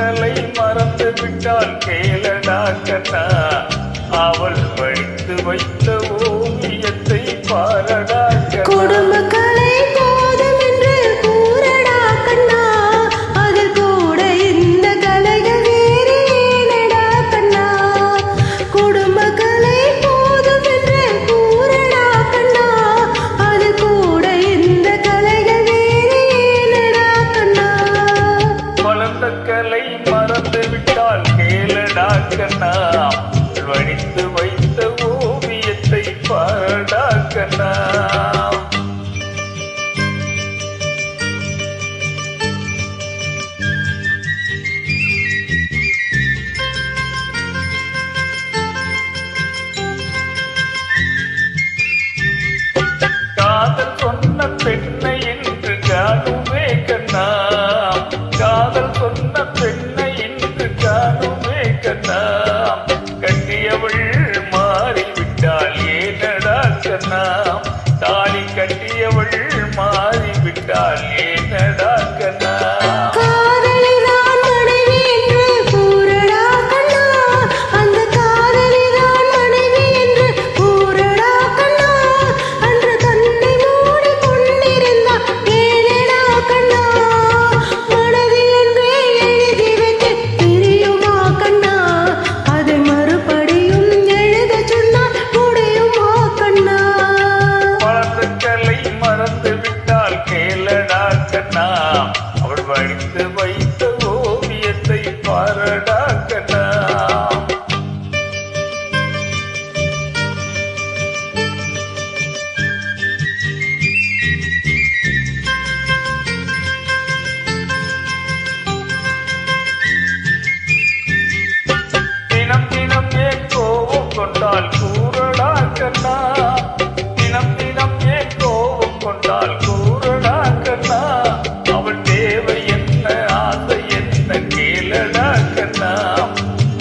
கலை மறந்து விட்டால் கேளடா கண்ணா, அவள் படித்து வைத்த ஓவியத்தை பாரடா கண்ணா. குடும்ப கலை போதும் என்று கூறடா கண்ணா, அதில் கூட இந்த கலைகள் வேறு ஏனடா கண்ணா. குடும்ப கலை போதும் என்று கூறடா கண்ணா, அதில் கூட இந்த கலைகள் வேறு ஏனடா கண்ணா. வளர்ந்த கலை மறந்து விட்டால் கேளடா கண்ணா, வடித்து வைத்த ஓவியத்தை பாரடா கண்ணா. காதல் சொன்ன பெண்ணை என்று காணுமே கண்ணா, காதல் சொன்ன பெண்ணை என்று காணுமே கண்ணா. கட்டியவள் மாறிவிட்டால் ஏனடா கண்ணா, தாலி கட்டியவள் மாறிவிட்டால் ஏனடா கண்ணா. காதலிதான் மனைவி என்று கூறடா கண்ணா, அந்த காதலிதான் மனைவி என்று கூறடா கண்ணா. அன்று கண்ணை மூடி கொண்டிருந்தால் ஏனடா கண்ணா, மனதில் என்றே எழுதி வைக்க தெரியுமா கண்ணா, அதை மறுபடியும் எழுத சொன்னால் முடியுமா கண்ணா. வளர்ந்த கலை மறந்து விட்டால் கேளடா கண்ணா, அவள் வடித்து வைத்த ஓவியத்தை பாரடா கண்ணா. தினம் தினம் ஏன் கோபம் கொண்டால் கூறடா கண்ணா, தினம் தினம் ஏன் கோபம் கொண்டால் கூறடா கண்ணா. அவள் தேவை என்ன ஆசை என்ன கேளடா கண்ணா,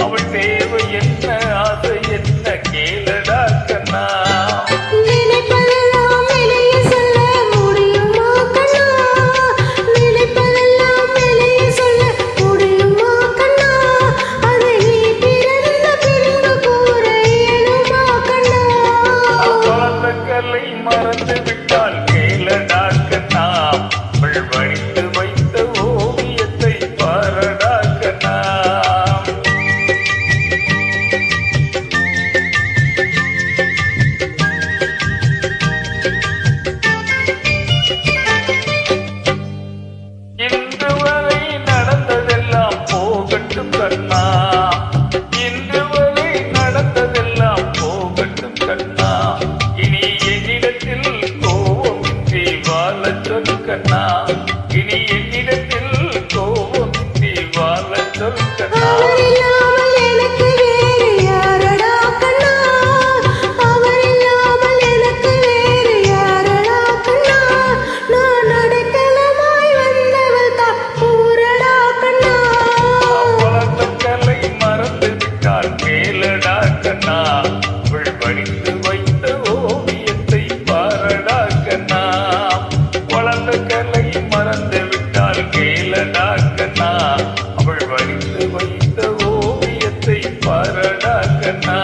அவள் தேவை என்ன ஆசை என்ன கேளடா கண்ணா. நினைப்பதெல்லாம் வெளியே சொல்ல முடியுமா கண்ணா, நினைப்பதெல்லாம் வெளியே சொல்ல முடியுமா கண்ணா. அதை நீ பிறந்த பின்பு கூற இயலுமா கண்ணா. வளர்ந்த கலை மறந்து விட்டால் கேளடா கண்ணா, அவள் வடித்து வைத்த ஓவியத்தை பாரடா கண்ணா. இன்று வரை நடந்ததெல்லாம் போகட்டும் கண்ணா, இன்று வரை நடந்ததெல்லாம் போகட்டும் கண்ணா. இனி என்னிடத்தில் கோபமின்றி வாழச் சொல் கண்ணா, இனி என்னிடத்தில் கோபமின்றி வாழச் சொல் கண்ணா. அவர் இல்லாமல் எனக்கு வேறு யாரடா கண்ணா, அவர் இல்லாமல் எனக்கு வேறு யாரடா கண்ணா. நான் அடைக்கலமாய் வந்தவள் தான் கூறடா கண்ணா. வளர்ந்த கலை மறந்து விட்டால் கேளடா கண்ணா, அவள் வடித்து வைத்த ஓவியத்தை பாரடா கண்ணா. வளர்ந்த கலை மறந்து விட்டால் கேளடா கண்ணா, அவள் வடித்து வைத்த ஓவியத்தை பாரடா கண்ணா.